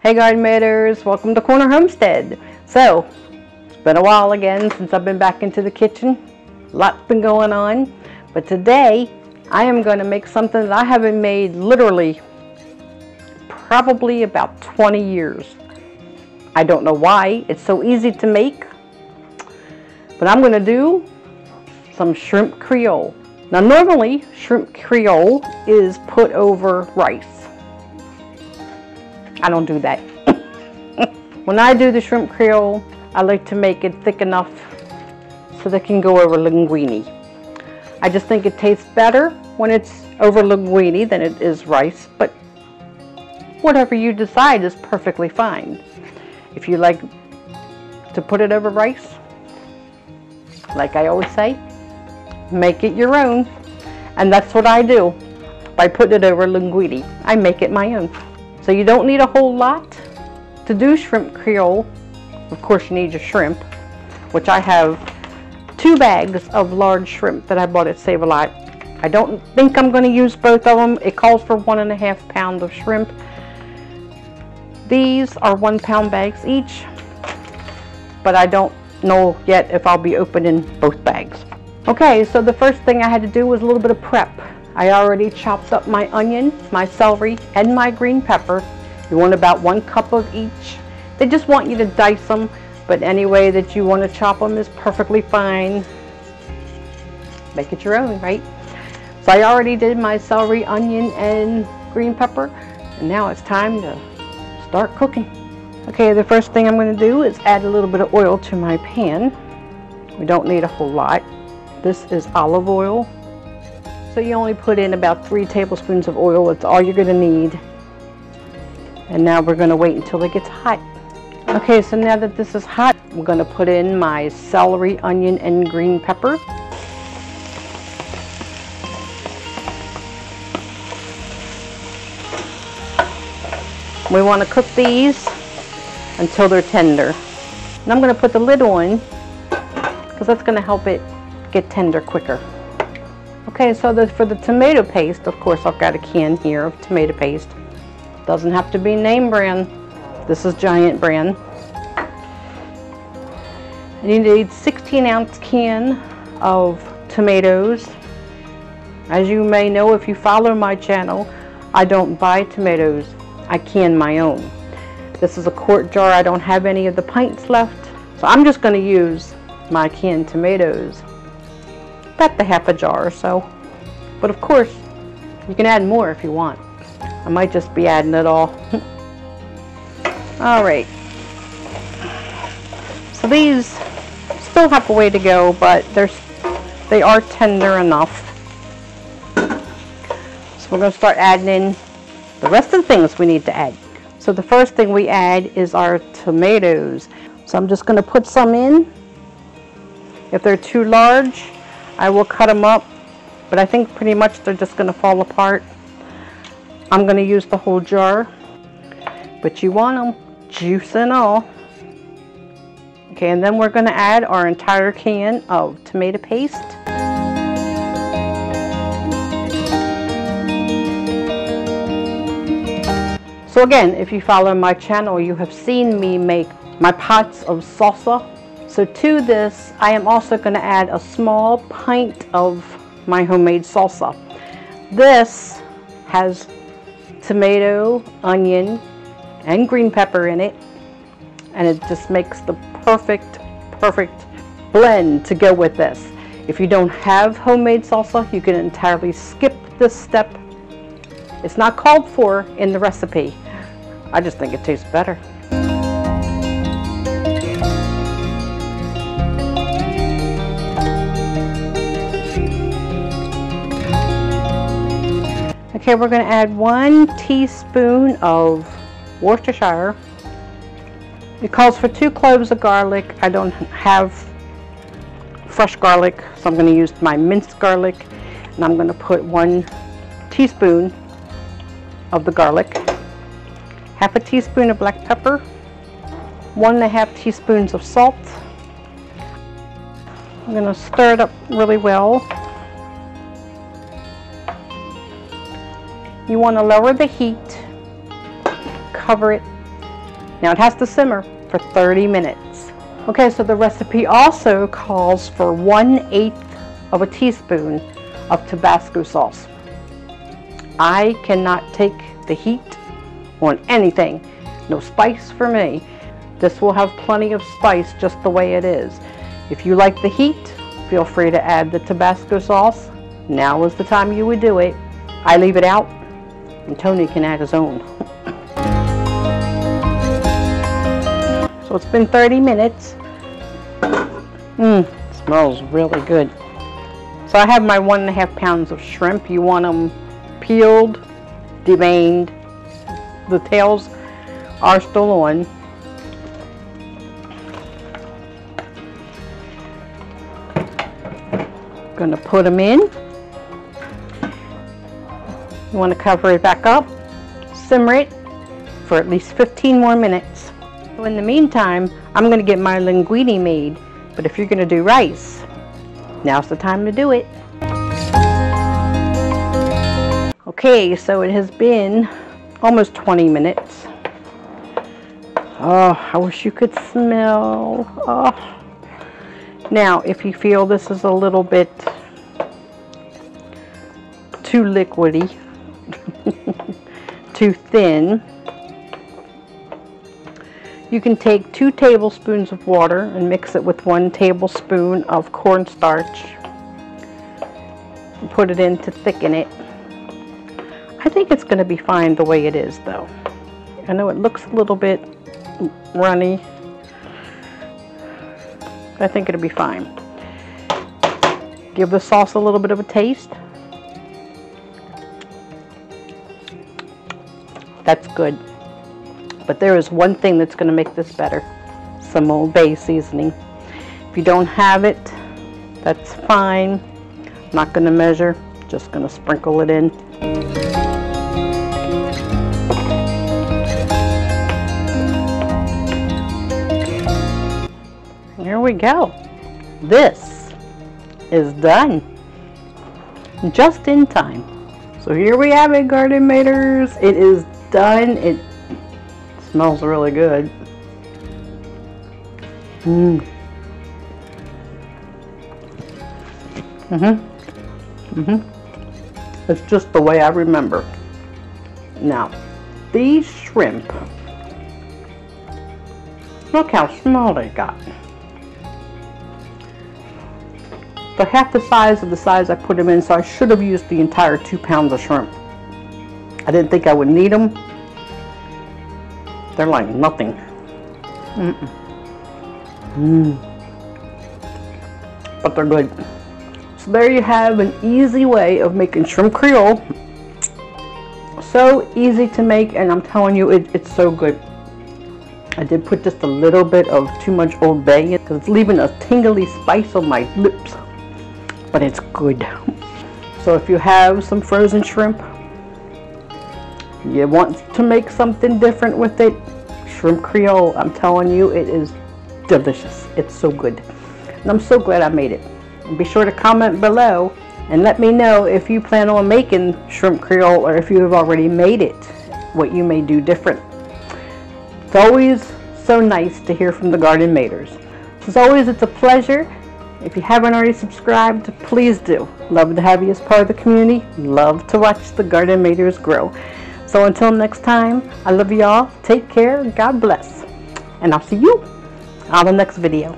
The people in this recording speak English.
Hey garden matters, welcome to Corner Homestead. So, it's been a while again since I've been back into the kitchen. Lots been going on, but today I am going to make something that I haven't made literally probably about 20 years. I don't know why, it's so easy to make, but I'm going to do some shrimp creole. Now normally shrimp creole is put over rice. I don't do that. When I do the shrimp creole, I like to make it thick enough so they can go over linguine. I just think it tastes better when it's over linguine than it is rice, but whatever you decide is perfectly fine. If you like to put it over rice, like I always say, make it your own. And that's what I do by putting it over linguine. I make it my own. So you don't need a whole lot to do shrimp creole. Of course you need your shrimp, which I have 2 bags of large shrimp that I bought at Save-A-Lot. I don't think I'm going to use both of them. It calls for 1.5 pounds of shrimp. These are 1 pound bags each, but I don't know yet if I'll be opening both bags. Okay, so the first thing I had to do was a little bit of prep. I already chopped up my onion, my celery, and my green pepper. You want about 1 cup of each. They just want you to dice them, but any way that you want to chop them is perfectly fine. Make it your own, right? So I already did my celery, onion, and green pepper, and now it's time to start cooking. Okay, the first thing I'm going to do is add a little bit of oil to my pan. We don't need a whole lot. This is olive oil. So you only put in about 3 tablespoons of oil. That's all you're going to need. And now we're going to wait until it gets hot. Okay, so now that this is hot, I'm going to put in my celery, onion, and green pepper. We want to cook these until they're tender. And I'm going to put the lid on because that's going to help it get tender quicker. Okay, so for the tomato paste, of course I've got a can here of tomato paste. Doesn't have to be name brand. This is Giant brand. And you need 16-ounce can of tomatoes. As you may know if you follow my channel, I don't buy tomatoes. I can my own. This is a quart jar. I don't have any of the pints left, so I'm just going to use my canned tomatoes. About the half a jar or so. But of course, you can add more if you want. I might just be adding it all. Alright. So these still have a way to go, but they are tender enough. So we're going to start adding in the rest of the things we need to add. So the first thing we add is our tomatoes. So I'm just going to put some in. If they're too large, I will cut them up, but I think pretty much they're just going to fall apart. I'm going to use the whole jar, but you want them juice and all. Okay, and then we're going to add our entire can of tomato paste. So again, if you follow my channel, you have seen me make my pots of salsa. So to this, I am also going to add a small pint of my homemade salsa. This has tomato, onion, and green pepper in it, and it just makes the perfect blend to go with this. If you don't have homemade salsa, you can entirely skip this step. It's not called for in the recipe. I just think it tastes better. Okay, we're going to add 1 teaspoon of Worcestershire. It calls for 2 cloves of garlic. I don't have fresh garlic, so I'm going to use my minced garlic. And I'm going to put 1 teaspoon of the garlic, half a teaspoon of black pepper, 1.5 teaspoons of salt. I'm going to stir it up really well. You want to lower the heat, cover it, Now it has to simmer for 30 minutes. Okay, so the recipe also calls for 1/8 of a teaspoon of Tabasco sauce. I cannot take the heat on anything. No spice for me. This will have plenty of spice just the way it is. If you like the heat, feel free to add the Tabasco sauce. Now is the time you would do it. I leave it out, and Tony can add his own. So it's been 30 minutes. Smells really good. So I have my 1.5 pounds of shrimp. You want them peeled, deveined. The tails are still on. Gonna put them in. You want to cover it back up, simmer it for at least 15 more minutes. So in the meantime, I'm going to get my linguine made, but if you're going to do rice, now's the time to do it. Okay, so it has been almost 20 minutes. Oh, I wish you could smell. Oh. Now, if you feel this is a little bit too liquidy, too thin, you can take 2 tablespoons of water and mix it with 1 tablespoon of cornstarch and put it in to thicken it. I think it's going to be fine the way it is, though. I know it looks a little bit runny. I think it'll be fine. Give the sauce a little bit of a taste. That's good. But there is one thing that's going to make this better. Some Old Bay seasoning. If you don't have it, that's fine. I'm not going to measure. Just going to sprinkle it in. Here we go. This is done. Just in time. So here we have it, Garden Maters. It is done. It smells really good. It's just the way I remember. Now, these shrimp, look how small they got. They're half the size of the size I put them in, so I should have used the entire 2 pounds of shrimp. I didn't think I would need them. They're like nothing. But they're good. So there you have an easy way of making shrimp creole. So easy to make, and I'm telling you, it's so good. I did put just a little bit of too much Old Bay because it's leaving a tingly spice on my lips. But it's good. So if you have some frozen shrimp, you want to make something different with it, shrimp creole, I'm telling you, it is delicious. It's so good. And I'm so glad I made it. And be sure to comment below and let me know if you plan on making shrimp creole or if you have already made it, what you may do different. It's always so nice to hear from the Garden Maters. As always, it's a pleasure. If you haven't already subscribed, please do. Love to have you as part of the community. Love to watch the Garden Maters grow. So until next time, I love you all. Take care. God bless. And I'll see you on the next video.